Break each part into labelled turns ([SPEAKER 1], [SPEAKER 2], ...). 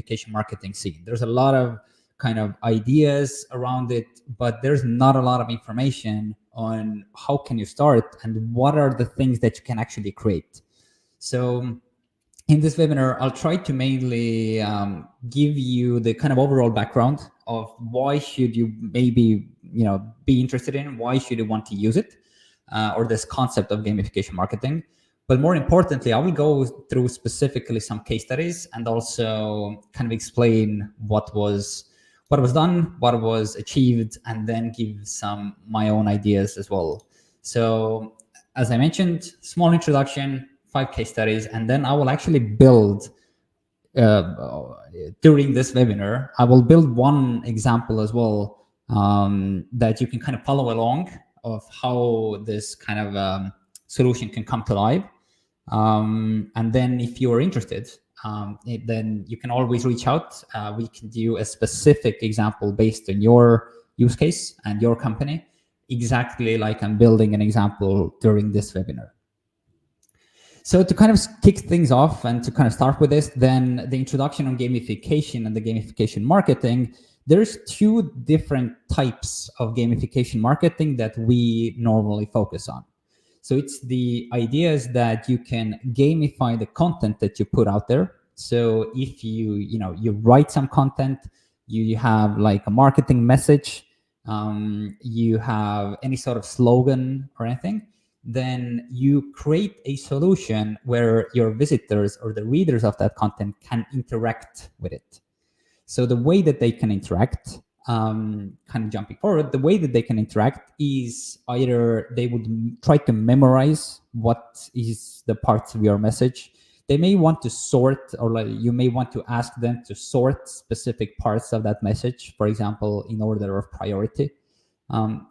[SPEAKER 1] gamification marketing scene. There's a lot of kind of ideas around it, but there's not a lot of information on how can you start and what are the things that you can actually create. So in this webinar, I'll try to mainly give you the kind of overall background of why should you maybe be interested in, why should you want to use it, or this concept of gamification marketing. But more importantly, I will go through specifically some case studies and also kind of explain what was done, what was achieved, and then give some my own ideas as well. So as I mentioned, small introduction, 5 case studies, and then I will actually build during this webinar, I will build one example as well that you can kind of follow along of how this kind of solution can come to life. And then if you're interested, then you can always reach out. We can do a specific example based on your use case and your company, exactly like I'm building an example during this webinar. So to kind of kick things off and to kind of start with this, then the introduction on gamification and the gamification marketing, there's 2 different types of gamification marketing that we normally focus on. So it's the ideas that you can gamify the content that you put out there. So if you write some content, you have like a marketing message, you have any sort of slogan or anything, then you create a solution where your visitors or the readers of that content can interact with it. So the way that they can interact, kind of jumping forward, the way that they can interact is either they would try to memorize what is the parts of your message. They may want to sort, or like you may want to ask them to sort specific parts of that message, for example, in order of priority.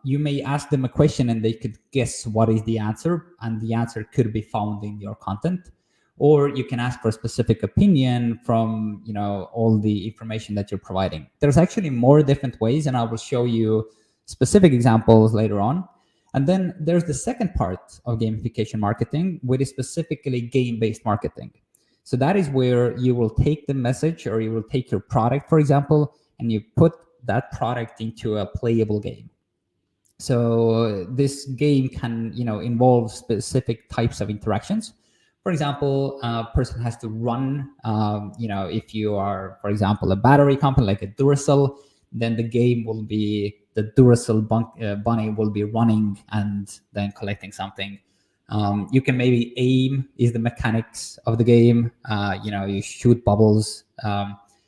[SPEAKER 1] You may ask them a question and they could guess what is the answer, and the answer could be found in your content. Or you can ask for a specific opinion from all the information that you're providing. There's actually more different ways, and I will show you specific examples later on. And then there's the second part of gamification marketing, which is specifically game-based marketing. So that is where you will take the message, or you will take your product, for example, and you put that product into a playable game. So this game can involve specific types of interactions. For example, a person has to run, if you are, for example, a battery company like a Duracell, then the game will be the Duracell bunny will be running and then collecting something. You can maybe aim is the mechanics of the game. You shoot bubbles.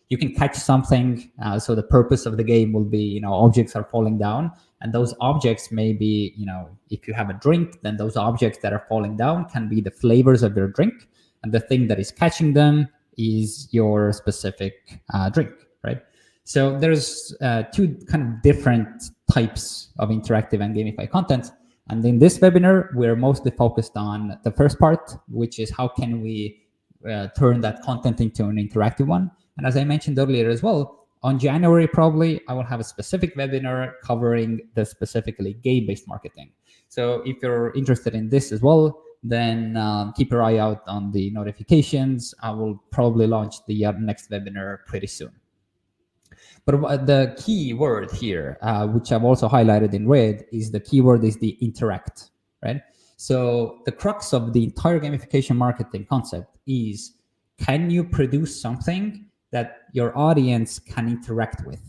[SPEAKER 1] You can catch something. So the purpose of the game will be, objects are falling down. And those objects may be, if you have a drink, then those objects that are falling down can be the flavors of your drink. And the thing that is catching them is your specific drink, right? So there's 2 kind of different types of interactive and gamified content. And in this webinar, we're mostly focused on the first part, which is how can we turn that content into an interactive one. And as I mentioned earlier as well, on January, probably, I will have a specific webinar covering the specifically game-based marketing. So if you're interested in this as well, then keep your eye out on the notifications. I will probably launch the next webinar pretty soon. But the key word here, which I've also highlighted in red, is the keyword is the interact, right? So the crux of the entire gamification marketing concept is, can you produce something that your audience can interact with,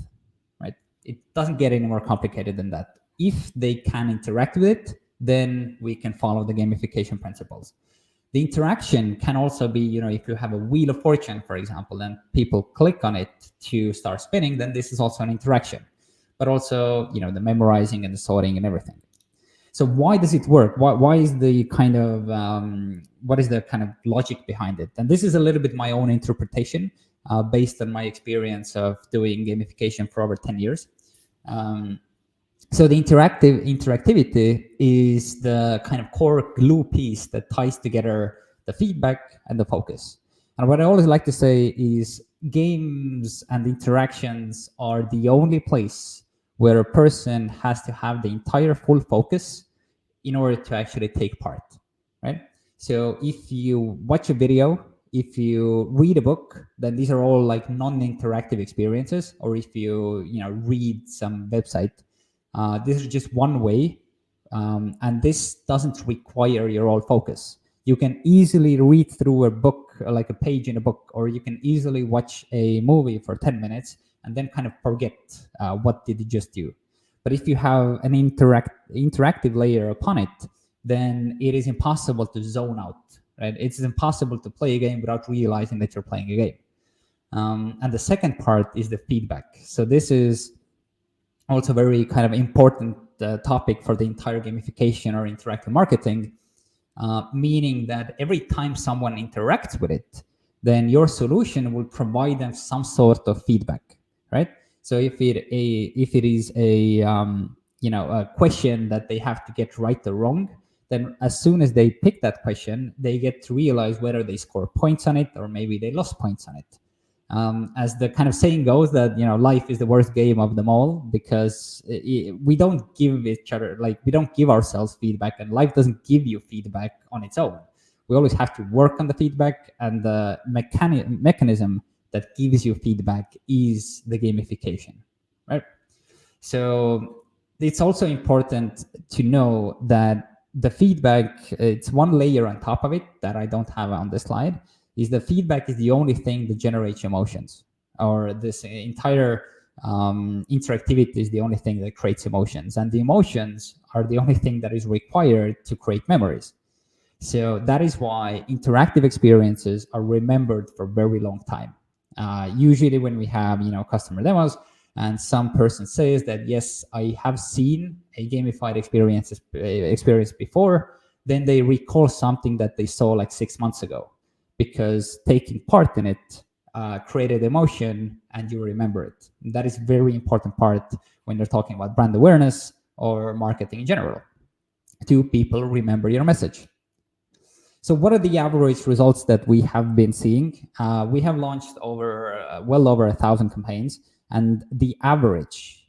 [SPEAKER 1] right? It doesn't get any more complicated than that. If they can interact with it, then we can follow the gamification principles. The interaction can also be, if you have a wheel of fortune, for example, and people click on it to start spinning, then this is also an interaction. But also, the memorizing and the sorting and everything. So why does it work? Why is the kind of, what is the kind of logic behind it? And this is a little bit my own interpretation based on my experience of doing gamification for over 10 years. So the interactivity is the kind of core glue piece that ties together the feedback and the focus. And what I always like to say is games and interactions are the only place where a person has to have the entire full focus in order to actually take part, right? So if you watch a video if you read a book, then these are all like non-interactive experiences. Or if you read some website, this is just one way, and this doesn't require your all focus. You can easily read through a book, like a page in a book, or you can easily watch a movie for 10 minutes and then kind of forget what did you just do. But if you have an interactive layer upon it, then it is impossible to zone out, right? It's impossible to play a game without realizing that you're playing a game. And the second part is the feedback. So this is also very kind of important topic for the entire gamification or interactive marketing, meaning that every time someone interacts with it, then your solution will provide them some sort of feedback, right? So if it is a question that they have to get right or wrong, then as soon as they pick that question, they get to realize whether they score points on it or maybe they lost points on it. As the kind of saying goes, that life is the worst game of them all, because we don't give each other, like we don't give ourselves feedback, and life doesn't give you feedback on its own. We always have to work on the feedback, and the mechanism that gives you feedback is the gamification, right? So it's also important to know that the feedback, it's one layer on top of it that I don't have on the slide, is the feedback is the only thing that generates emotions, or this entire interactivity is the only thing that creates emotions, and the emotions are the only thing that is required to create memories. So that is why interactive experiences are remembered for a very long time. Usually when we have customer demos and some person says that, yes, I have seen a gamified experience before, then they recall something that they saw like 6 months ago, because taking part in it created emotion and you remember it. And that is a very important part when you're talking about brand awareness or marketing in general. Do people remember your message? So what are the average results that we have been seeing? We have launched well over 1,000 campaigns, and the average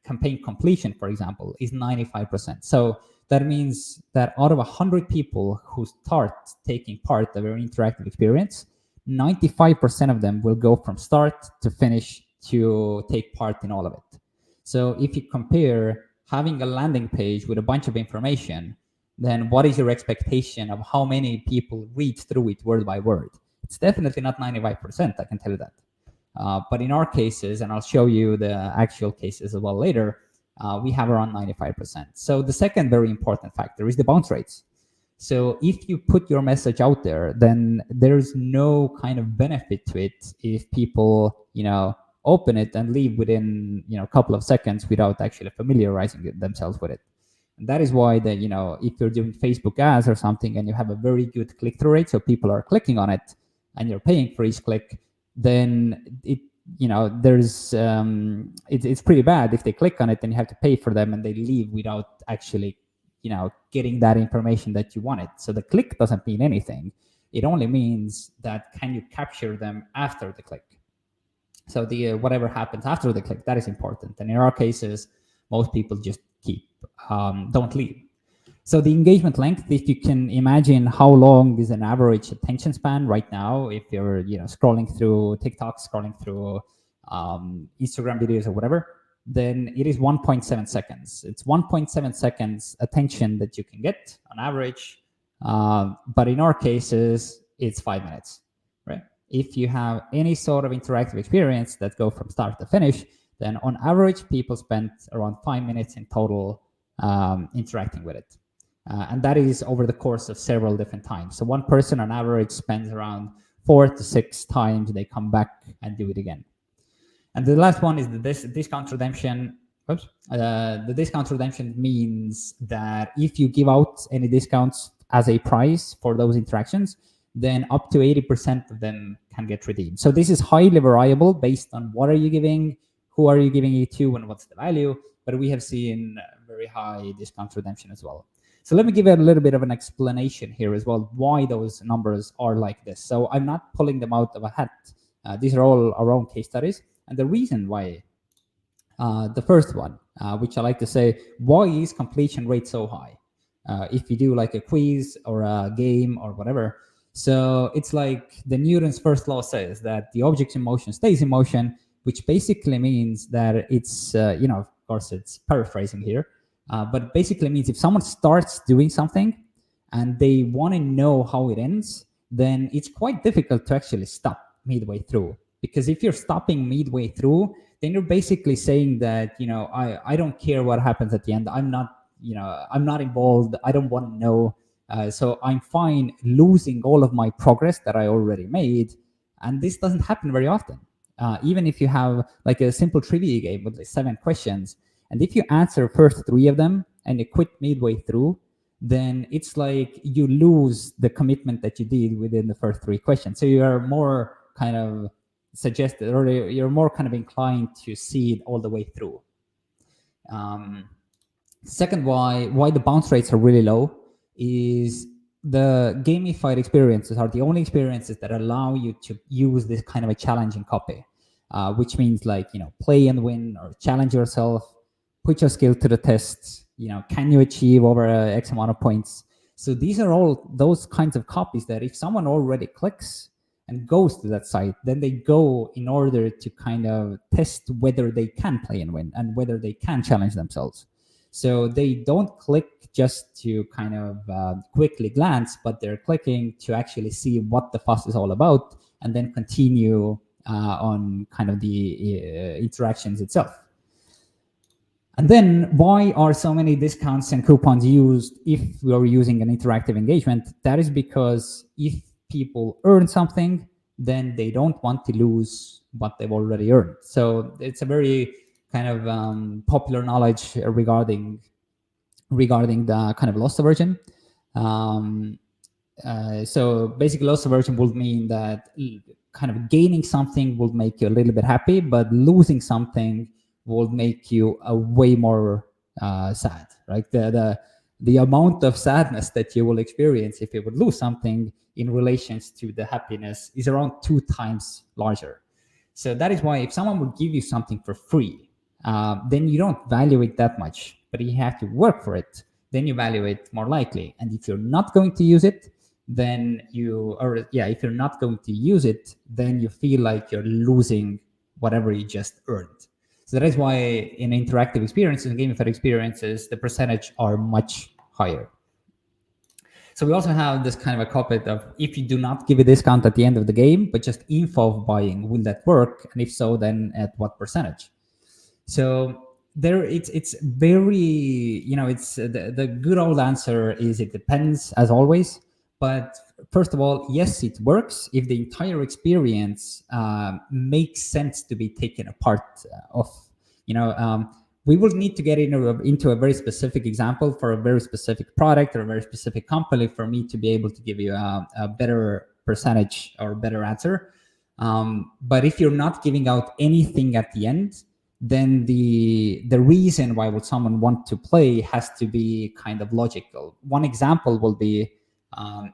[SPEAKER 1] campaign completion, for example, is 95%. So that means that out of 100 people who start taking part of an interactive experience, 95% of them will go from start to finish to take part in all of it. So if you compare having a landing page with a bunch of information, then what is your expectation of how many people read through it word by word? It's definitely not 95%, I can tell you that. But in our cases, and I'll show you the actual cases as well later, we have around 95%. So the second very important factor is the bounce rates. So if you put your message out there, then there's no kind of benefit to it if people, open it and leave within, a couple of seconds without actually familiarizing themselves with it. And that is why that, if you're doing Facebook ads or something and you have a very good click-through rate, so people are clicking on it and you're paying for each click, then it's pretty bad if they click on it and you have to pay for them and they leave without actually getting that information that you wanted. So the click doesn't mean anything. It only means that can you capture them after the click. So the whatever happens after the click, that is important. And in our cases, most people just don't leave. So the engagement length, if you can imagine how long is an average attention span right now, if you're scrolling through TikTok, scrolling through Instagram videos or whatever, then it is 1.7 seconds. It's 1.7 seconds attention that you can get on average. But in our cases, it's 5 minutes, right? If you have any sort of interactive experience that go from start to finish, then on average, people spend around 5 minutes in total interacting with it. And that is over the course of several different times. So one person on average spends around 4 to 6 times they come back and do it again. And the last one is the discount redemption. The discount redemption means that if you give out any discounts as a price for those interactions, then up to 80% of them can get redeemed. So this is highly variable based on what are you giving, who are you giving it to, and what's the value. But we have seen very high discount redemption as well. So let me give you a little bit of an explanation here as well, why those numbers are like this. So I'm not pulling them out of a hat. These are all our own case studies. And the reason why, the first one, which I like to say, why is completion rate so high? If you do like a quiz or a game or whatever, So it's like the Newton's first law says that the object in motion stays in motion, which basically means that it's, of course it's paraphrasing here, but basically means if someone starts doing something and they want to know how it ends, then it's quite difficult to actually stop midway through. Because if you're stopping midway through, then you're basically saying that, I don't care what happens at the end. I'm not involved. I don't want to know. So I'm fine losing all of my progress that I already made. And this doesn't happen very often. Even if you have like a simple trivia game with like 7 questions, and if you answer first 3 of them and you quit midway through, then it's like you lose the commitment that you did within the first 3 questions. So you are more kind of suggested, or you're more kind of inclined to see it all the way through. Second, why the bounce rates are really low is the gamified experiences are the only experiences that allow you to use this kind of a challenging copy, which means like, play and win, or challenge yourself, put your skill to the test, can you achieve over X amount of points? So these are all those kinds of copies that if someone already clicks and goes to that site, then they go in order to kind of test whether they can play and win and whether they can challenge themselves. So they don't click just to kind of quickly glance, but they're clicking to actually see what the fuss is all about and then continue on kind of the interactions itself. And then why are so many discounts and coupons used if we are using an interactive engagement? That is because if people earn something, then they don't want to lose what they've already earned. So it's a very kind of popular knowledge regarding the kind of loss aversion. So basically loss aversion would mean that kind of gaining something will make you a little bit happy, but losing something will make you a way more sad, right? The amount of sadness that you will experience if you would lose something in relations to the happiness is around 2 times larger. So that is why if someone would give you something for free, then you don't value it that much. But if you have to work for it, then you value it more likely. And if you're not going to use it, then if you're not going to use it, then you feel like you're losing whatever you just earned. So that is why in interactive experiences and gamified experiences, the percentage are much higher. So we also have this kind of a copy of if you do not give a discount at the end of the game, but just info of buying, will that work? And if so, then at what percentage? So it's very, it's the good old answer is it depends as always. But first of all, yes, it works if the entire experience makes sense to be taken apart of. We will need to get into a very specific example for a very specific product or a very specific company for me to be able to give you a better percentage or better answer. But if you're not giving out anything at the end, then the reason why would someone want to play has to be kind of logical. One example will be,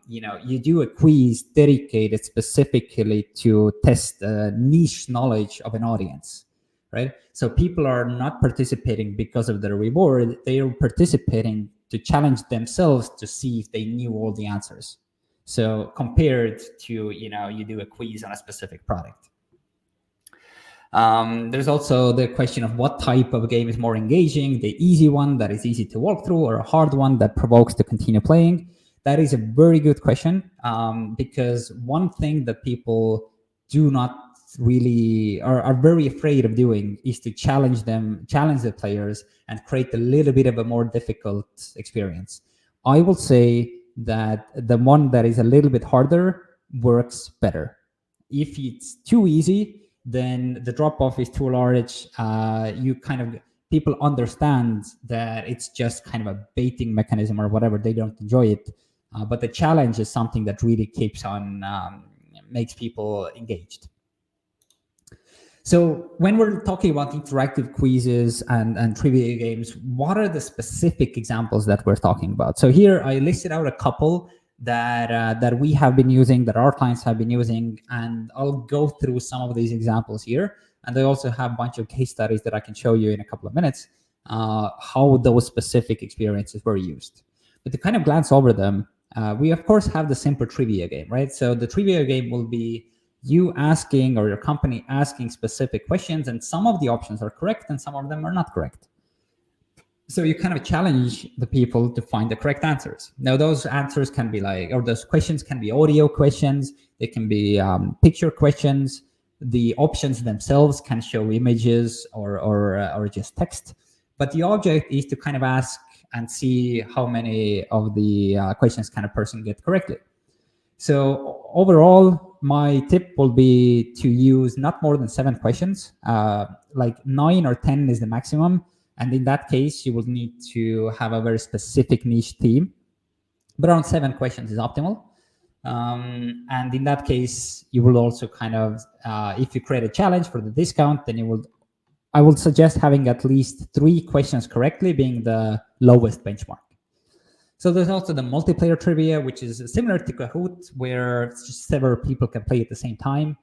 [SPEAKER 1] you do a quiz dedicated specifically to test niche knowledge of an audience, right? So people are not participating because of the reward. They are participating to challenge themselves to see if they knew all the answers. So compared to, you do a quiz on a specific product. There's also the question of what type of game is more engaging, the easy one that is easy to walk through or a hard one that provokes to continue playing. That is a very good question, because one thing that people do not really are very afraid of doing is to challenge the players and create a little bit of a more difficult experience. I will say that the one that is a little bit harder works better. If it's too easy, then the drop-off is too large. People understand that it's just kind of a baiting mechanism or whatever. They don't enjoy it. But the challenge is something that really keeps on, makes people engaged. So when we're talking about interactive quizzes and trivia games, what are the specific examples that we're talking about? So here I listed out a couple that we have been using, that our clients have been using, and I'll go through some of these examples here. And I also have a bunch of case studies that I can show you in a couple of minutes, how those specific experiences were used. But to kind of glance over them, we of course have the simple trivia game, right? So the trivia game will be you asking, or your company asking specific questions, and some of the options are correct and some of them are not correct. So you kind of challenge the people to find the correct answers. Now those answers can be like, or those questions can be audio questions, they can be picture questions. The options themselves can show images or just text, but the object is to kind of ask and see how many of the questions can a person get correctly. So overall, my tip will be to use not more than 7 questions. Like 9 or 10 is the maximum. And in that case, you will need to have a very specific niche theme. But around 7 questions is optimal. And in that case, you will also kind of, if you create a challenge for the discount, then I would suggest having at least 3 questions correctly being the lowest benchmark. So there's also the multiplayer trivia, which is similar to Kahoot, where several people can play at the same time.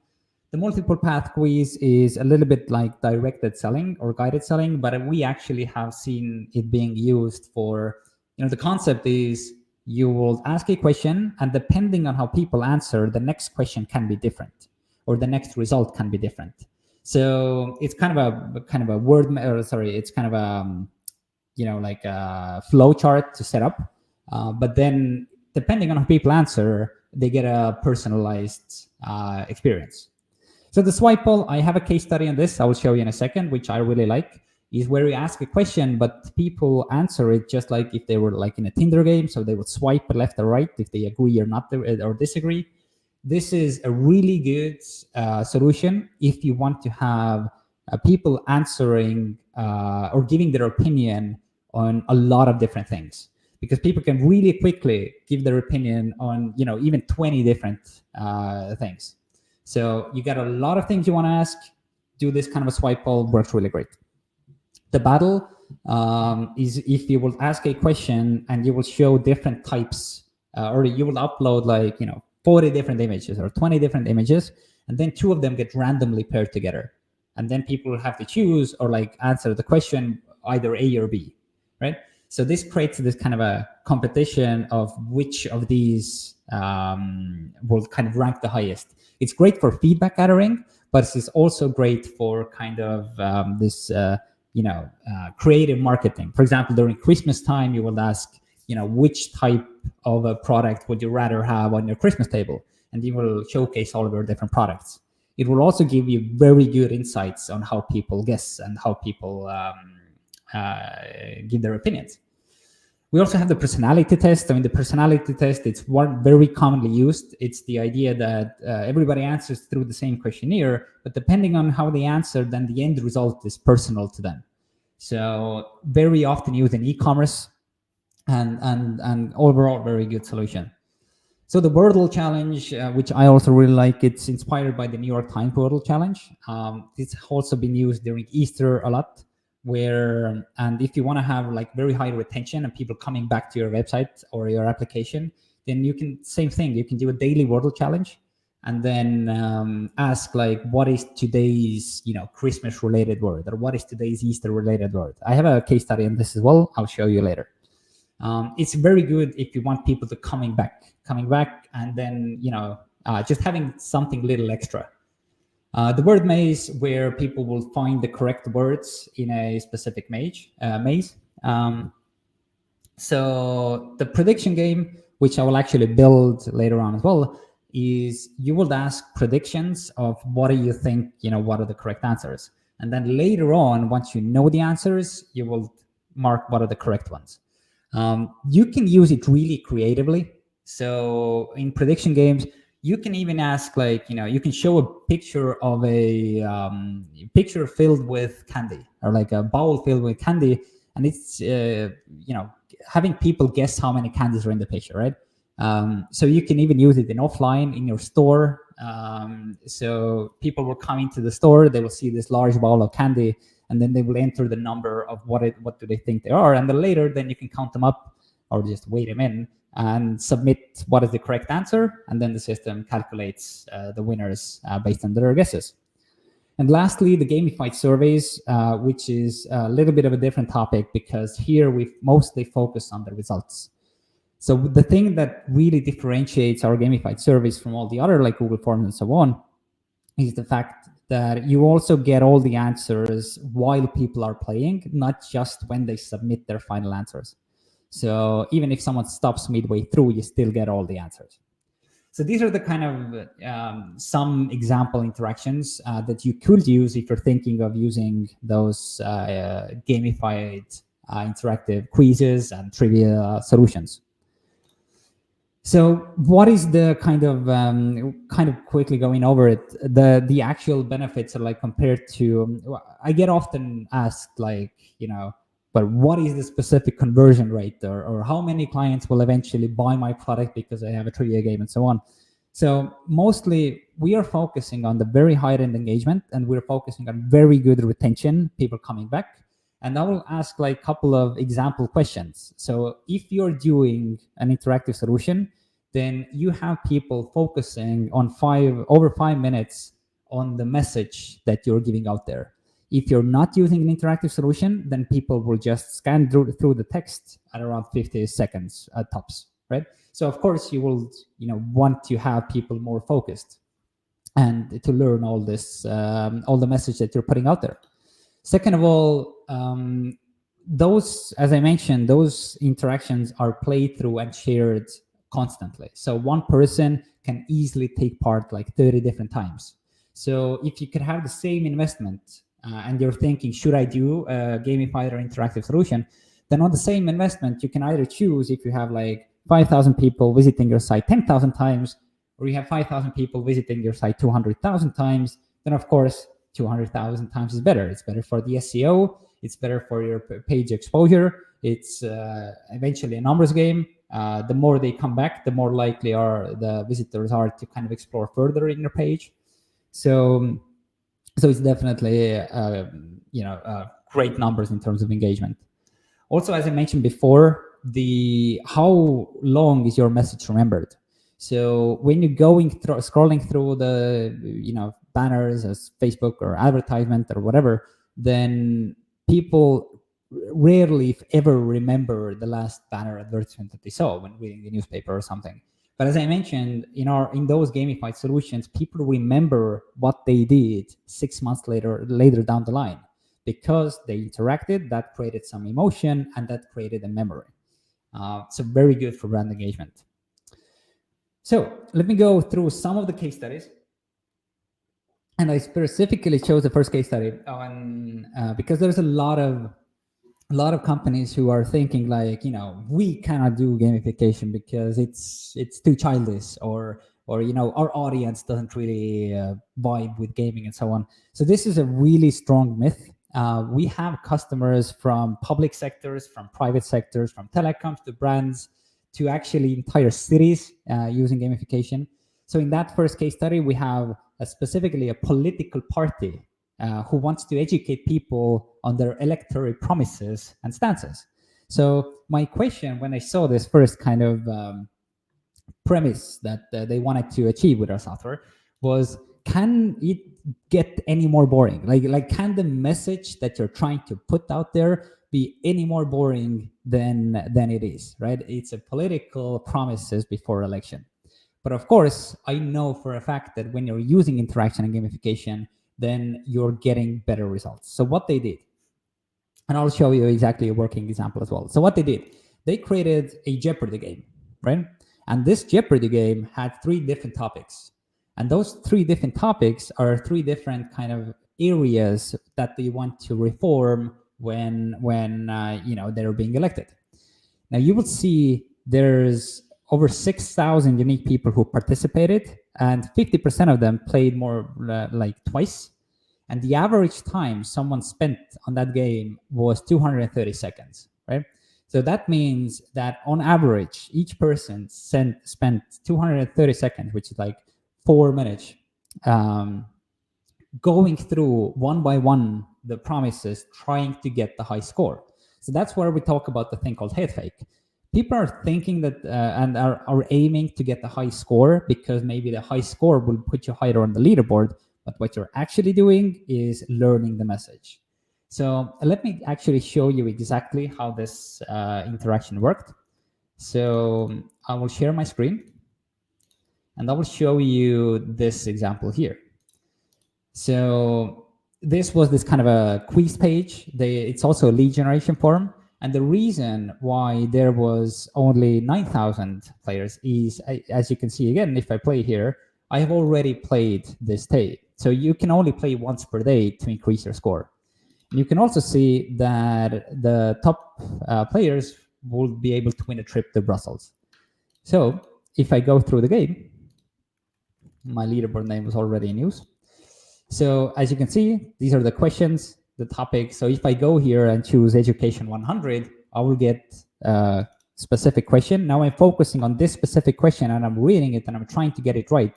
[SPEAKER 1] The multiple path quiz is a little bit like directed selling or guided selling, but we actually have seen it being used for, the concept is you will ask a question, and depending on how people answer, the next question can be different, or the next result can be different. So it's kind of a word, or sorry, it's kind of a, like a flow chart to set up. But then depending on how people answer, they get a personalized experience. So the swipe poll, I have a case study on this. I will show you in a second, which I really like, is where you ask a question, but people answer it just like if they were like in a Tinder game. So they would swipe left or right if they agree or not or disagree. This is a really good solution if you want to have people answering or giving their opinion on a lot of different things, because people can really quickly give their opinion on, even 20 different things. So you got a lot of things you want to ask. Do this kind of a swipe poll, works really great. The battle is if you will ask a question and you will show different types, or you will upload like 40 different images or 20 different images, and then 2 of them get randomly paired together, and then people will have to choose or like answer the question either A or B, right? So this creates this kind of a competition of which of these will kind of rank the highest. It's great for feedback gathering, but it's also great for kind of this, creative marketing. For example, during Christmas time, you will ask, which type of a product would you rather have on your Christmas table? And you will showcase all of your different products. It will also give you very good insights on how people guess and how people give their opinions. We also have the personality test. I mean, the personality test, it's one very commonly used. It's the idea that everybody answers through the same questionnaire, but depending on how they answer, then the end result is personal to them. So very often used in e-commerce, and overall very good solution. So the Wordle challenge, which I also really like, it's inspired by the New York Times Wordle challenge. It's also been used during Easter a lot, and if you want to have like very high retention and people coming back to your website or your application, then you can, same thing, you can do a daily Wordle challenge, and then ask like, what is today's Christmas related word, or what is today's Easter related word. I have a case study on this as well. I'll show you later. It's very good if you want people to coming back, and then just having something little extra. The word maze, where people will find the correct words in a specific maze. So the prediction game, which I will actually build later on as well, is you will ask predictions of what do you think, what are the correct answers. And then later on, once you know the answers, you will mark what are the correct ones. You can use it really creatively. So in prediction games, you can even ask like, you can show a picture of a picture filled with candy, or like a bowl filled with candy. And it's, having people guess how many candies are in the picture, right? So you can even use it in offline in your store. So people will come into the store, they will see this large bowl of candy, and then they will enter the number of what do they think they are. And then later, then you can count them up or just weigh them in and submit what is the correct answer. And then the system calculates the winners based on their guesses. And lastly, the gamified surveys, which is a little bit of a different topic, because here we mostly focus on the results. So the thing that really differentiates our gamified service from all the other like Google Forms and so on is the fact that you also get all the answers while people are playing, not just when they submit their final answers. So even if someone stops midway through, you still get all the answers. So these are the kind of some example interactions that you could use if you're thinking of using those gamified interactive quizzes and trivia solutions. So what is the kind of quickly going over it, the actual benefits are like compared to, I get often asked like, but what is the specific conversion rate, or how many clients will eventually buy my product because I have a trivia game and so on. So mostly we are focusing on the very high end engagement, and we're focusing on very good retention, people coming back. And I will ask like a couple of example questions. So if you're doing an interactive solution, then you have people focusing on over 5 minutes on the message that you're giving out there. If you're not using an interactive solution, then people will just scan through the text at around 50 seconds at tops, right? So of course you will, want to have people more focused and to learn all this, all the message that you're putting out there. Second of all, those, as I mentioned, those interactions are played through and shared constantly. So one person can easily take part like 30 different times. So if you could have the same investment and you're thinking, should I do a gamified or interactive solution? Then on the same investment, you can either choose if you have like 5,000 people visiting your site 10,000 times, or you have 5,000 people visiting your site 200,000 times, then of course, 200,000 times is better. It's better for the SEO. It's better for your page exposure. It's eventually a numbers game. The more they come back, the more likely are the visitors are to kind of explore further in your page. So it's definitely great numbers in terms of engagement. Also, as I mentioned before, how long is your message remembered? So when you're scrolling through the banners as Facebook or advertisement or whatever, then people rarely, if ever, remember the last banner advertisement that they saw when reading the newspaper or something. But as I mentioned, in those gamified solutions, people remember what they did 6 months later down the line, because they interacted, that created some emotion, and that created a memory. So very good for brand engagement. So let me go through some of the case studies. And I specifically chose the first case study because there's a lot of companies who are thinking like, we cannot do gamification because it's too childish, or our audience doesn't really vibe with gaming and so on. So this is a really strong myth. We have customers from public sectors, from private sectors, from telecoms to brands, to actually entire cities using gamification. So in that first case study, we have specifically a political party who wants to educate people on their electoral promises and stances. So my question when I saw this first kind of premise that they wanted to achieve with our software was, can it get any more boring? Like can the message that you're trying to put out there be any more boring than it is, right? It's a political promises before election. But of course, I know for a fact that when you're using interaction and gamification, then you're getting better results. So what they did, and I'll show you exactly a working example as well. So what they did, they created a Jeopardy game, right? And this Jeopardy game had 3 different topics. And those 3 different topics are 3 different kind of areas that they want to reform when they're being elected. Now you will see there's over 6,000 unique people who participated, and 50% of them played more like twice. And the average time someone spent on that game was 230 seconds, right? So that means that on average, each person spent 230 seconds, which is like 4 minutes, going through one by one the promises, trying to get the high score. So that's where we talk about the thing called head fake. People are thinking that and are aiming to get the high score because maybe the high score will put you higher on the leaderboard. But what you're actually doing is learning the message. So let me actually show you exactly how this interaction worked. So I will share my screen, and I will show you this example here. So this was this kind of a quiz page. It's also a lead generation form. And the reason why there was only 9,000 players is, as you can see again, if I play here, I have already played this day. So you can only play once per day to increase your score. You can also see that the top players will be able to win a trip to Brussels. So if I go through the game, my leaderboard name was already in use. So as you can see, these are the questions, the topics. So if I go here and choose Education 100, I will get a specific question. Now I'm focusing on this specific question and I'm reading it and I'm trying to get it right,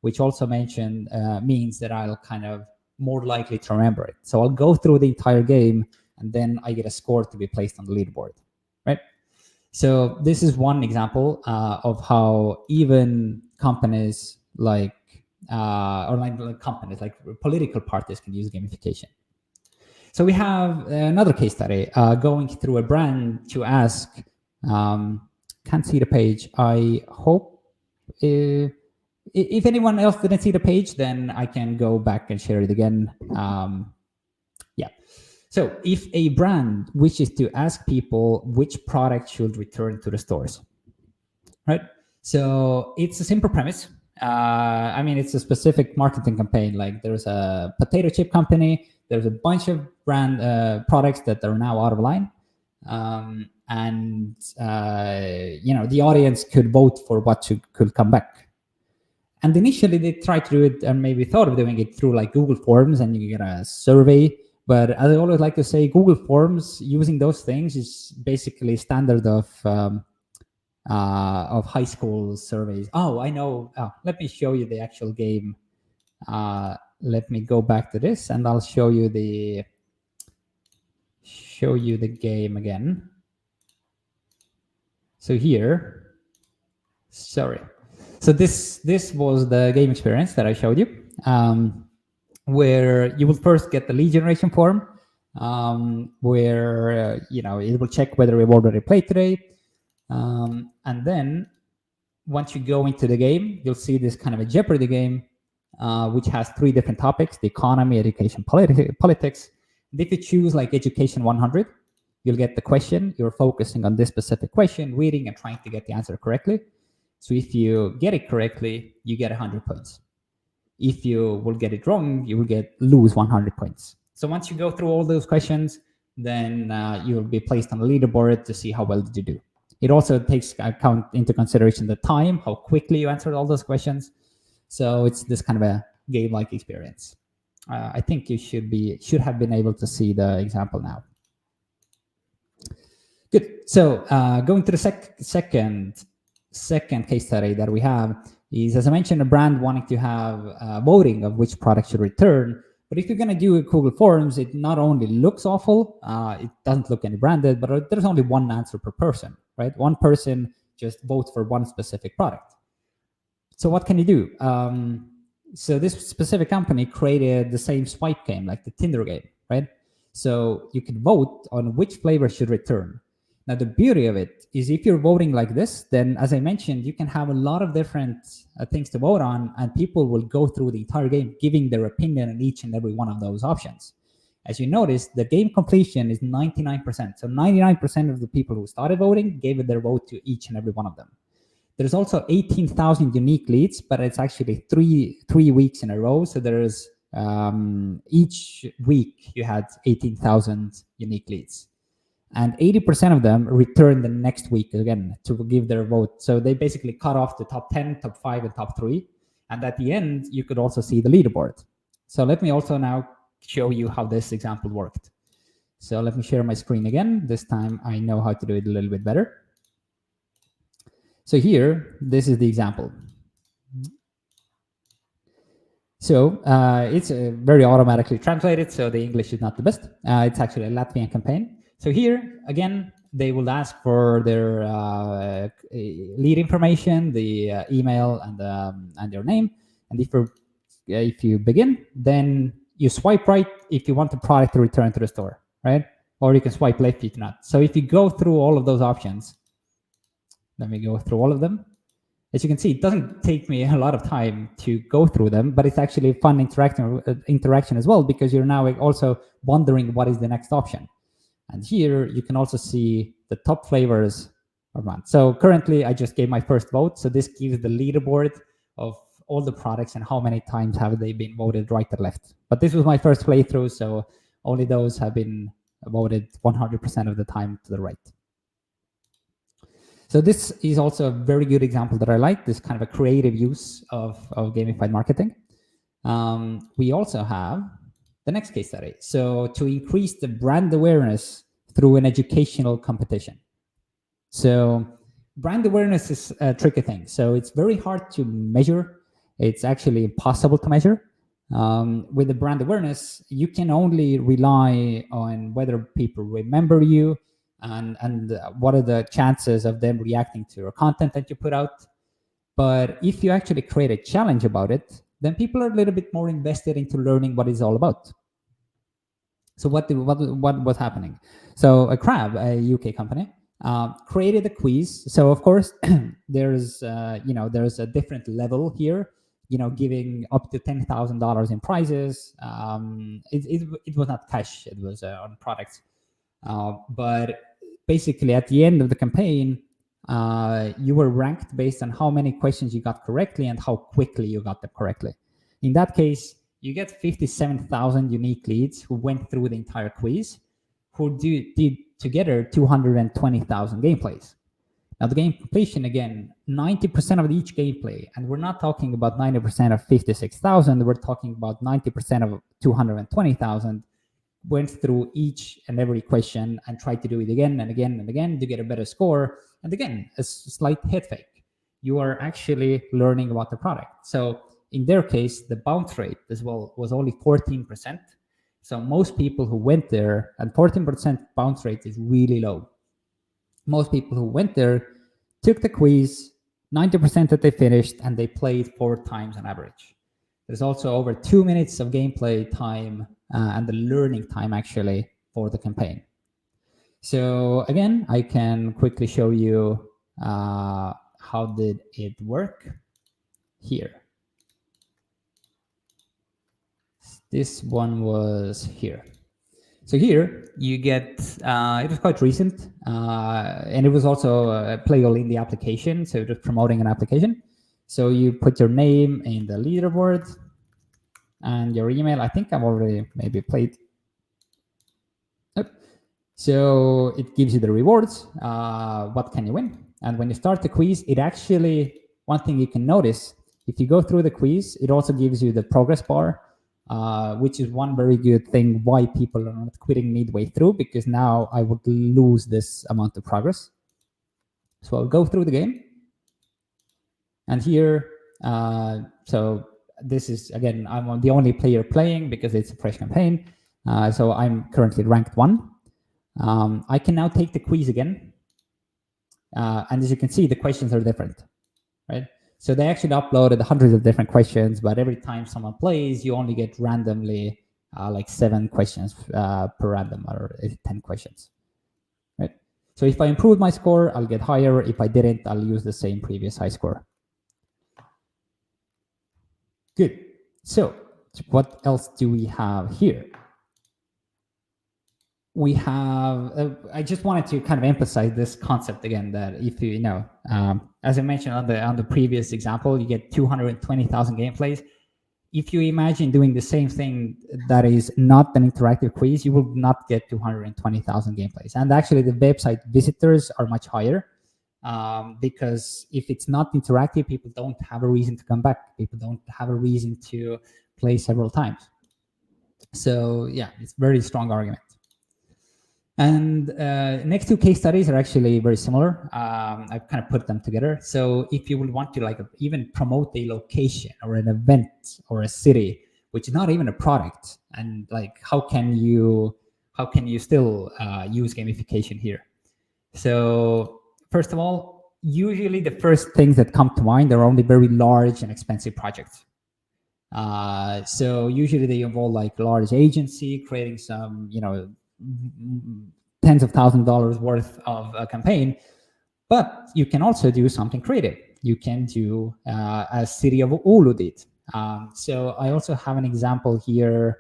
[SPEAKER 1] which also means that I'll kind of more likely to remember it. So I'll go through the entire game and then I get a score to be placed on the leaderboard, right? So this is one example of how even companies like companies like political parties can use gamification. So we have another case study going through a brand to ask, can't see the page. I hope if anyone else didn't see the page, then I can go back and share it again. Yeah. So if a brand wishes to ask people which product should return to the stores, right? So it's a simple premise. I mean, it's a specific marketing campaign. Like there's a potato chip company. There's a bunch of brand products that are now out of line. And the audience could vote for what could come back. And initially they tried to do it and maybe thought of doing it through like Google Forms and you get a survey. But as I always like to say, Google Forms, using those things is basically standard of high school surveys. Oh, I know. Oh, let me show you the actual game. Let me go back to this and I'll show you the game again. So here, sorry. So this was the game experience that I showed you, where you will first get the lead generation form, where it will check whether we've already played today, and then once you go into the game, you'll see this kind of a Jeopardy game, which has 3 different topics: the economy, education, politics. And if you choose like Education 100, you'll get the question. You're focusing on this specific question, reading and trying to get the answer correctly. So if you get it correctly, you get 100 points. If you will get it wrong, you will lose 100 points. So once you go through all those questions, then you will be placed on the leaderboard to see how well did you do. It also takes into consideration the time, how quickly you answered all those questions. So it's this kind of a game-like experience. I think you should have been able to see the example now. Good. So going to the second case study that we have is, as I mentioned, a brand wanting to have voting of which product should return. But if you're going to do a Google Forms, it not only looks awful, it doesn't look any branded, but there's only one answer per person, right? One person just votes for one specific product. So what can you do? So this specific company created the same swipe game, like the Tinder game, right? So you can vote on which flavor should return. Now, the beauty of it is if you're voting like this, then as I mentioned, you can have a lot of different things to vote on, and people will go through the entire game giving their opinion on each and every one of those options. As you notice, the game completion is 99%. So 99% of the people who started voting gave their vote to each and every one of them. There's also 18,000 unique leads, but it's actually three weeks in a row. So there's each week you had 18,000 unique leads. And 80% of them return the next week again to give their vote. So they basically cut off the top 10, top 5, and top 3. And at the end, you could also see the leaderboard. So let me also now show you how this example worked. So let me share my screen again. This time I know how to do it a little bit better. So here, this is the example. So it's very automatically translated, so the English is not the best. It's actually a Latvian campaign. So here, again, they will ask for their lead information, the email, and their name. And if you begin, then you swipe right if you want the product to return to the store, right? Or you can swipe left if not. So if you go through all of those options, Let me go through all of them. As you can see, it doesn't take me a lot of time to go through them, but it's actually a fun interaction as well, because you're now also wondering what is the next option. And here you can also see the top flavors are run. So currently I just gave my first vote. So this gives the leaderboard of all the products and how many times have they been voted right or left. But this was my first playthrough, so only those have been voted 100% of the time to the right. So this is also a very good example that I like, this kind of a creative use of gamified marketing. We also have the next case study. So to increase the brand awareness through an educational competition. So brand awareness is a tricky thing. So it's very hard to measure. It's actually impossible to measure. With the brand awareness, you can only rely on whether people remember you and what are the chances of them reacting to your content that you put out. But if you actually create a challenge about it, then people are a little bit more invested into learning what it's all about. So what was happening? So a Crab, a UK company, created a quiz. So of course, there's a different level here. Giving up to $10,000 in prizes. It was not cash; it was on products. But basically, at the end of the campaign, you were ranked based on how many questions you got correctly and how quickly you got them correctly. In that case, you get 57,000 unique leads who went through the entire quiz, who did together 220,000 gameplays. Now the game completion, again, 90% of each gameplay, and we're not talking about 90% of 56,000, we're talking about 90% of 220,000, went through each and every question and tried to do it again and again and again to get a better score. And again, a slight head fake. You are actually learning about the product. So in their case, the bounce rate as well was only 14%. So most people who went there, and 14% bounce rate is really low. Most people who went there took the quiz, 90% that they finished, and they played 4 times on average. There's also over 2 minutes of gameplay time and the learning time actually for the campaign. So again, I can quickly show you how did it work here. This one was here. So here you get, it was quite recent, and it was also playable in the application, so just promoting an application. So you put your name in the leaderboard and your email. I think I've already maybe played. Yep. So it gives you the rewards, what can you win? And when you start the quiz, it actually, one thing you can notice, if you go through the quiz, it also gives you the progress bar, which is one very good thing why people are not quitting midway through, because now I would lose this amount of progress. So I'll go through the game. And here, so this is, again, I'm the only player playing because it's a fresh campaign. So I'm currently ranked 1. I can now take the quiz again. And as you can see, the questions are different, right? So they actually uploaded hundreds of different questions, but every time someone plays, you only get randomly like 7 questions per random, or 10 questions, right? So if I improve my score, I'll get higher. If I didn't, I'll use the same previous high score. Good. So what else do we have here? We have, I just wanted to kind of emphasize this concept again, that if you know, as I mentioned on the previous example, you get 220,000 gameplays. If you imagine doing the same thing that is not an interactive quiz, you will not get 220,000 gameplays. And actually the website visitors are much higher, because if it's not interactive, people don't have a reason to come back. People don't have a reason to play several times. So yeah, it's a very strong argument. And next 2 case studies are actually very similar. I've kind of put them together. So if you would want to like even promote a location or an event or a city, which is not even a product, and like how can you still use gamification here? So first of all, usually the first things that come to mind are only very large and expensive projects. So usually they involve like large agency creating some, tens of $1,000s worth of a campaign. But you can also do something creative. You can do as City of Oulu did. So I also have an example here,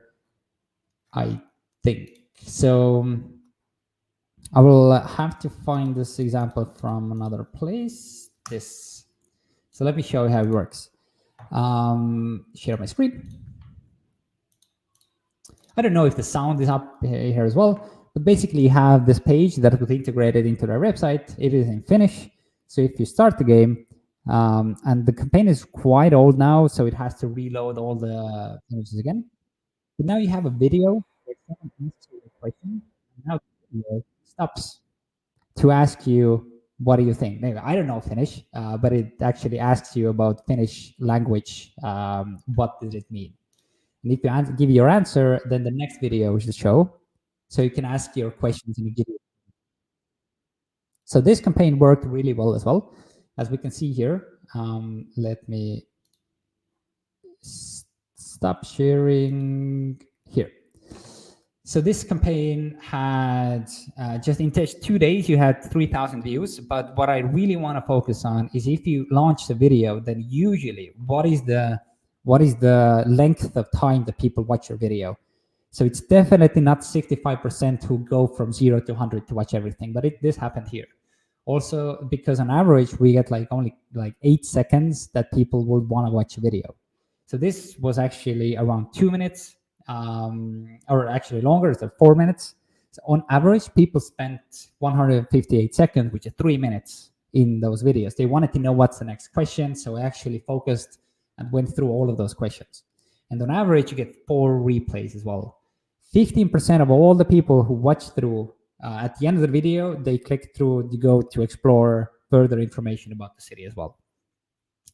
[SPEAKER 1] I think. So I will have to find this example from another place. This. So let me show you how it works. Share my screen. I don't know if the sound is up here as well, but basically you have this page that was integrated into their website. It is in Finnish. So if you start the game, and the campaign is quite old now, so it has to reload all the images again. But now you have a video where someone asks you a question, and now the video stops to ask you, what do you think? Maybe I don't know Finnish, but it actually asks you about Finnish language. What does it mean? And if you give your answer, then the next video will show. So you can ask your questions in the video. So this campaign worked really well as well. As we can see here, let me stop sharing here. So this campaign had, just in 2 days, you had 3,000 views. But what I really want to focus on is if you launch the video, then usually what is the length of time that people watch your video? So it's definitely not 65% who go from 0 to 100 to watch everything, but this happened here. Also, because on average, we get only 8 seconds that people would want to watch a video. So this was actually around 2 minutes, or actually longer, so 4 minutes. So on average, people spent 158 seconds, which is 3 minutes in those videos. They wanted to know what's the next question, so I actually focused and went through all of those questions. And on average, you get 4 replays as well. 15% of all the people who watch through, at the end of the video, they click through to go to explore further information about the city as well.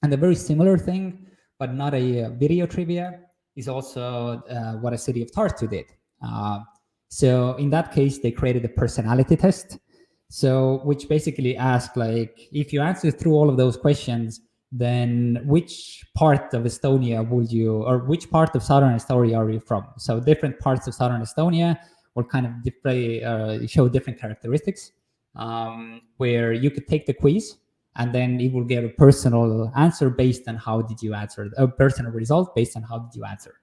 [SPEAKER 1] And a very similar thing, but not a video trivia, is also what a City of Tartu did. So in that case, they created a personality test. So which basically asked, if you answer through all of those questions, then which part of Estonia would you, or which part of southern Estonia are you from? So different parts of southern Estonia will kind of show different characteristics, where you could take the quiz and then it will get a personal answer based on how did you answer, a personal result based on how did you answer.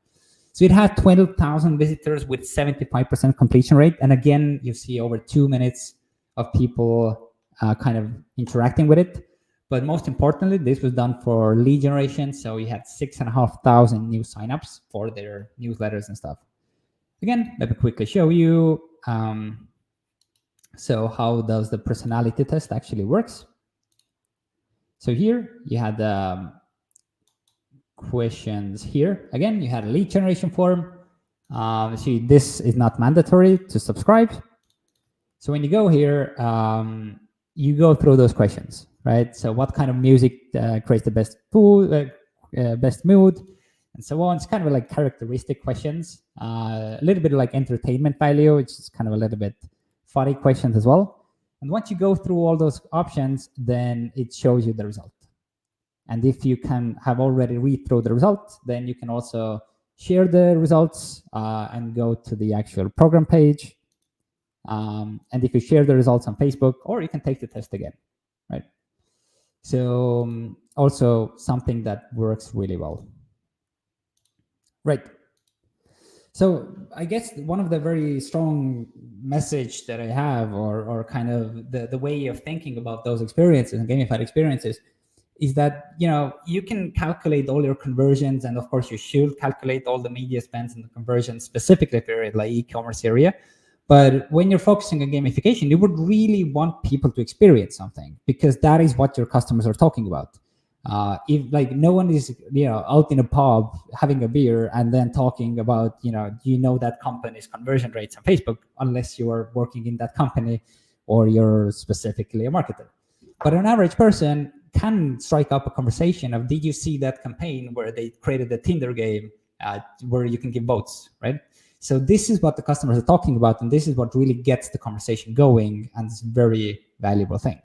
[SPEAKER 1] So it had 12,000 visitors with 75% completion rate. And again, you see over 2 minutes of people kind of interacting with it. But most importantly, this was done for lead generation. So we had 6,500 new signups for their newsletters and stuff. Again, let me quickly show you. So how does the personality test actually works? So here you had questions here. Again, you had a lead generation form. See, this is not mandatory to subscribe. So when you go here, you go through those questions, right? So what kind of music creates the best best mood, and so on. It's kind of like characteristic questions, a little bit like entertainment value, which is kind of a little bit funny questions as well. And once you go through all those options, then it shows you the result. And if you can have already read through the result, then you can also share the results and go to the actual program page. And if you share the results on Facebook, or you can take the test again, right? So also something that works really well. Right. So I guess one of the very strong message that I have, or kind of the way of thinking about those experiences and gamified experiences, is that you can calculate all your conversions, and of course you should calculate all the media spends and the conversions specifically for like e-commerce area. But when you're focusing on gamification, you would really want people to experience something, because that is what your customers are talking about. If no one is out in a pub having a beer and then talking about that company's conversion rates on Facebook, unless you are working in that company or you're specifically a marketer. But an average person can strike up a conversation of, did you see that campaign where they created a Tinder game where you can give votes, right? So this is what the customers are talking about, and this is what really gets the conversation going, and it's a very valuable thing.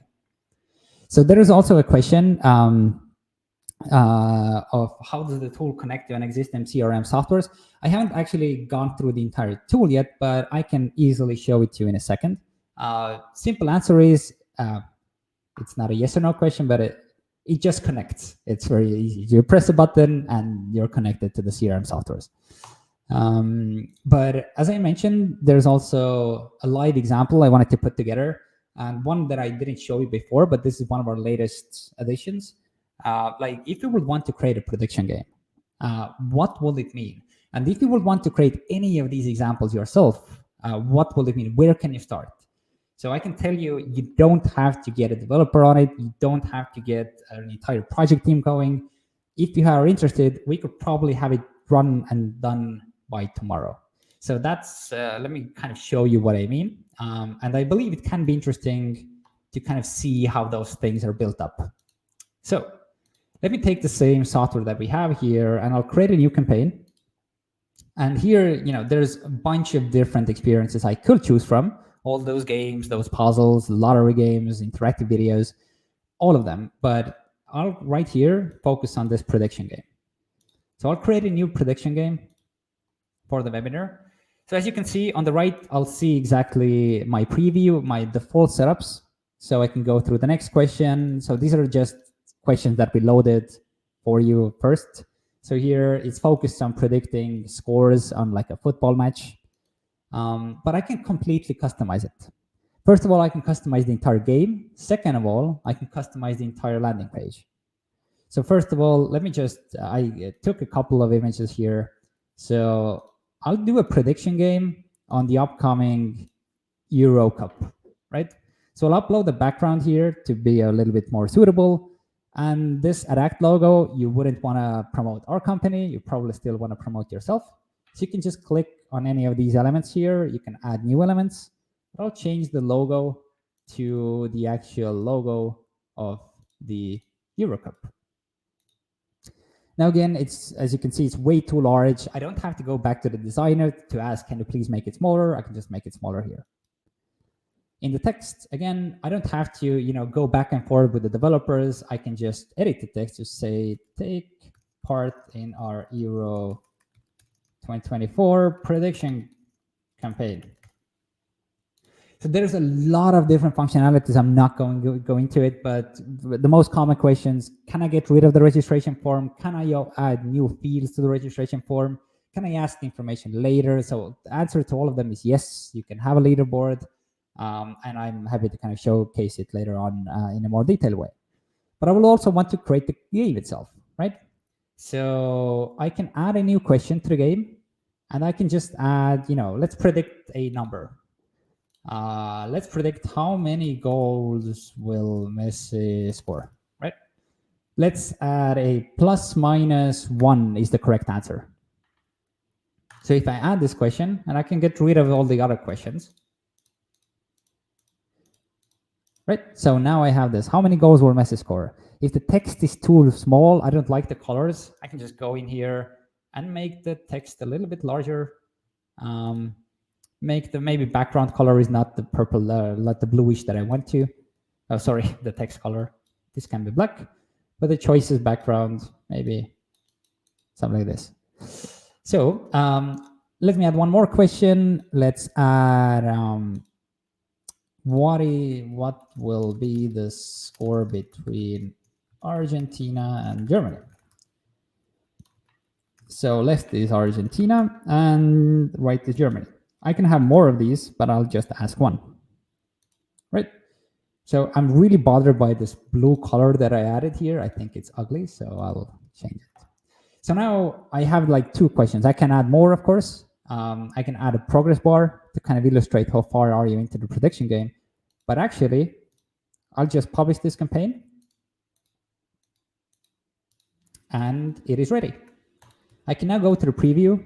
[SPEAKER 1] So there is also a question of how does the tool connect to an existing CRM softwares. I haven't actually gone through the entire tool yet, but I can easily show it to you in a second. Simple answer is It's not a yes or no question, but it just connects. It's very easy. You press a button and you're connected to the CRM softwares. But as I mentioned, there's also a live example I wanted to put together, and one that I didn't show you before, but this is one of our latest additions. Like if you would want to create a prediction game, what will it mean? And if you would want to create any of these examples yourself, what will it mean? Where can you start? So I can tell you, you don't have to get a developer on it. You don't have to get an entire project team going. If you are interested, we could probably have it run and done by tomorrow. So that's, let me kind of show you what I mean. And I believe it can be interesting to kind of see how those things are built up. So let me take the same software that we have here, and I'll create a new campaign. And here, there's a bunch of different experiences I could choose from. All those games, those puzzles, lottery games, interactive videos, all of them. But I'll right here focus on this prediction game. So I'll create a new prediction game for the webinar. So as you can see on the right, I'll see exactly my preview, my default setups. So I can go through the next question. So these are just questions that we loaded for you first. So here it's focused on predicting scores on like a football match. But I can completely customize it. First of all, I can customize the entire game. Second of all, I can customize the entire landing page. So first of all, let me just, I took a couple of images here. So I'll do a prediction game on the upcoming Euro Cup, right? So I'll upload the background here to be a little bit more suitable. And this Adact logo, you wouldn't want to promote our company. You probably still want to promote yourself. So you can just click on any of these elements here. You can add new elements. But I'll change the logo to the actual logo of the Euro Cup. Now again, it's, as you can see, it's way too large. I don't have to go back to the designer to ask, can you please make it smaller? I can just make it smaller here. In the text, again, I don't have to, go back and forth with the developers. I can just edit the text to say, take part in our Euro 2024 prediction campaign. So there's a lot of different functionalities. I'm not going to go into it, but the most common questions: can I get rid of the registration form? Can I add new fields to the registration form? Can I ask the information later? So the answer to all of them is yes, you can have a leaderboard. And I'm happy to kind of showcase it later on in a more detailed way. But I will also want to create the game itself, right? So I can add a new question to the game, and I can just add, let's predict a number. Let's predict how many goals will Messi score, right? Let's add a ±1 is the correct answer. So if I add this question, and I can get rid of all the other questions, right? So now I have this. How many goals will Messi score? If the text is too small, I don't like the colors, I can just go in here and make the text a little bit larger. Make the maybe background color is not the purple, not the bluish that I want to. Oh, sorry, the text color. This can be black, but the choice is background, maybe something like this. So let me add one more question. Let's add what will be the score between Argentina and Germany? So left is Argentina and right is Germany. I can have more of these, but I'll just ask one, right? So I'm really bothered by this blue color that I added here. I think it's ugly, so I'll change it. So now I have like two questions. I can add more, of course. I can add a progress bar to kind of illustrate how far are you into the prediction game. But actually, I'll just publish this campaign, and it is ready. I can now go to the preview.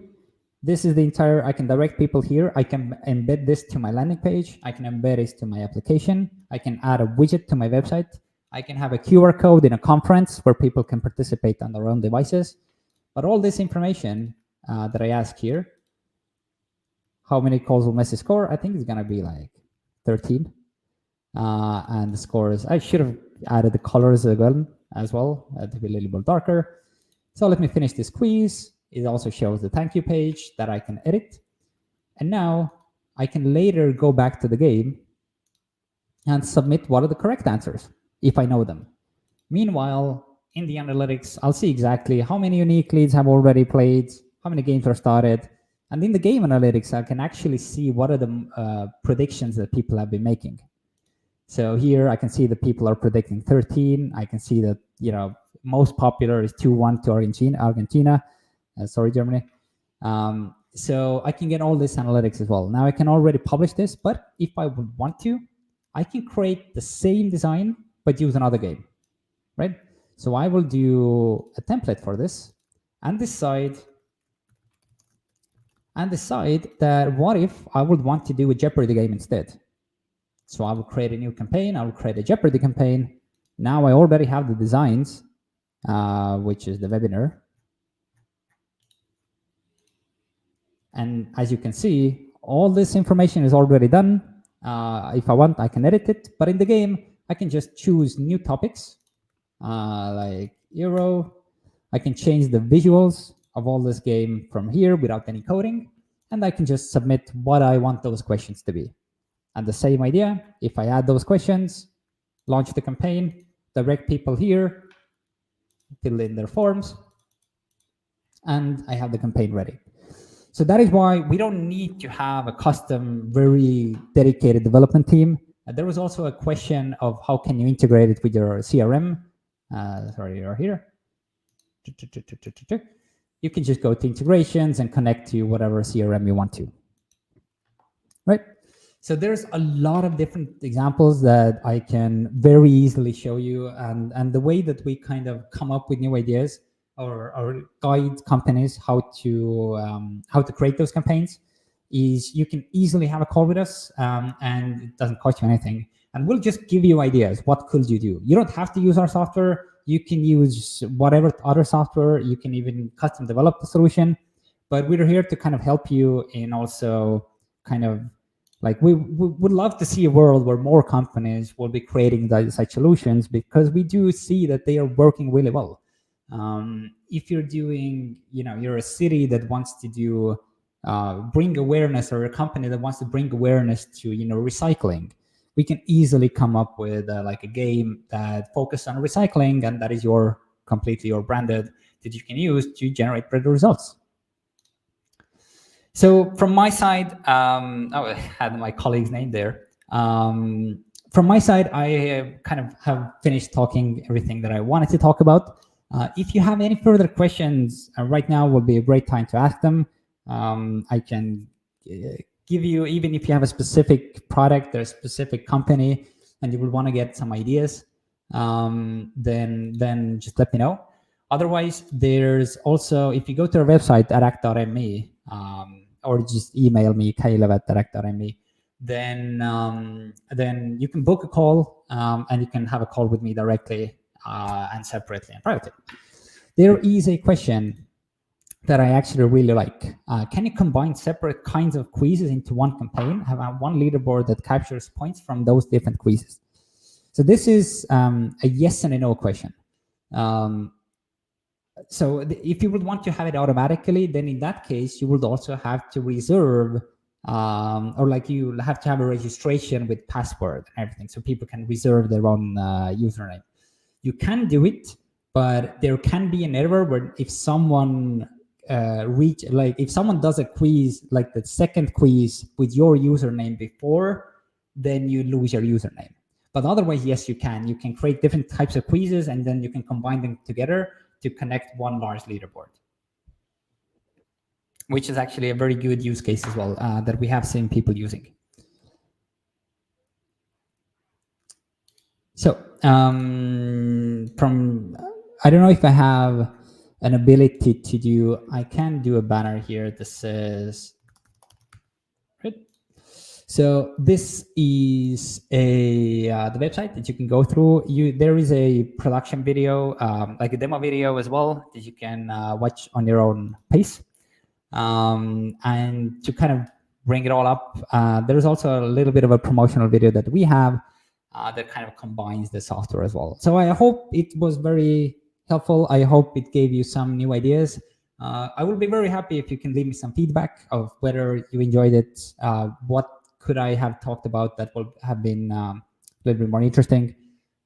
[SPEAKER 1] This is the entire, I can direct people here. I can embed this to my landing page. I can embed this to my application. I can add a widget to my website. I can have a QR code in a conference where people can participate on their own devices. But all this information that I ask here, how many calls will Messi score? I think it's gonna be like 13. And the scores, I should have added the colors as well to be a little bit darker. So let me finish this quiz. It also shows the thank you page that I can edit. And now I can later go back to the game and submit what are the correct answers. if I know them. Meanwhile, in the analytics, I'll see exactly how many unique leads have already played, how many games are started. And in the game analytics, I can actually see what are the predictions that people have been making. So here I can see that people are predicting 13. I can see that, most popular is 2-1 to Argentina. Sorry, Germany. So I can get all this analytics as well. Now I can already publish this, but if I would want to, I can create the same design, but use another game, right? So I will do a template for this and decide that what if I would want to do a Jeopardy game instead. So I will create a new campaign. I will create a Jeopardy campaign. Now I already have the designs, which is the webinar. And as you can see, all this information is already done. If I want, I can edit it. But in the game, I can just choose new topics, like Euro. I can change the visuals of all this game from here without any coding. And I can just submit what I want those questions to be. And the same idea, if I add those questions, launch the campaign, direct people here, fill in their forms, and I have the campaign ready. So that is why we don't need to have a custom, very dedicated development team. There was also a question of how can you integrate it with your CRM. Sorry, you're here. You can just go to integrations and connect to whatever CRM you want to, right? So there's a lot of different examples that I can very easily show you, and the way that we kind of come up with new ideas or guide companies how to create those campaigns is you can easily have a call with us, and it doesn't cost you anything, and we'll just give you ideas. What could you do? You don't have to use our software. You can use whatever other software. You can even custom develop the solution, but we're here to kind of help you in also kind of like we would love to see a world where more companies will be creating such solutions, because we do see that they are working really well. If you're doing, you're a city that wants to do bring awareness, or a company that wants to bring awareness to recycling, we can easily come up with like a game that focuses on recycling, and that is completely your branded, that you can use to generate better results. So from my side, I had my colleague's name there. From my side, I kind of have finished talking everything that I wanted to talk about. If you have any further questions, right now will be a great time to ask them. I can give you, even if you have a specific product or a specific company and you would want to get some ideas, then just let me know. Otherwise, there's also, if you go to our website, arac.me, or just email me, kailev@arac.me, then you can book a call, and you can have a call with me directly, and separately and privately. There is a question that I actually really like. Can you combine separate kinds of quizzes into one campaign, have one leaderboard that captures points from those different quizzes? So this is a yes and a no question. So if you would want to have it automatically, then in that case, you would also have to reserve, or like you have to have a registration with password and everything, so people can reserve their own username. You can do it, but there can be an error where if someone if someone does a quiz, like the second quiz with your username before, then you lose your username. But otherwise, yes, you can. You can create different types of quizzes, and then you can combine them together to connect one large leaderboard, which is actually a very good use case as well, that we have seen people using. So I don't know if I have an ability to do, I can do a banner here that says, right? So this is the website that you can go through. There is a production video, like a demo video as well, that you can watch on your own pace. And to kind of bring it all up, there's also a little bit of a promotional video that we have that kind of combines the software as well. So I hope it was very helpful. I hope it gave you some new ideas. I will be very happy if you can leave me some feedback of whether you enjoyed it, what could I have talked about that would have been a little bit more interesting.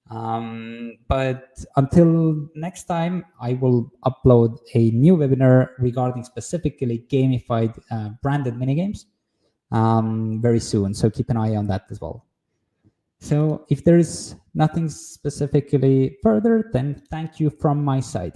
[SPEAKER 1] But until next time, I will upload a new webinar regarding specifically gamified branded minigames very soon. So keep an eye on that as well. So if there is nothing specifically further, then thank you from my side.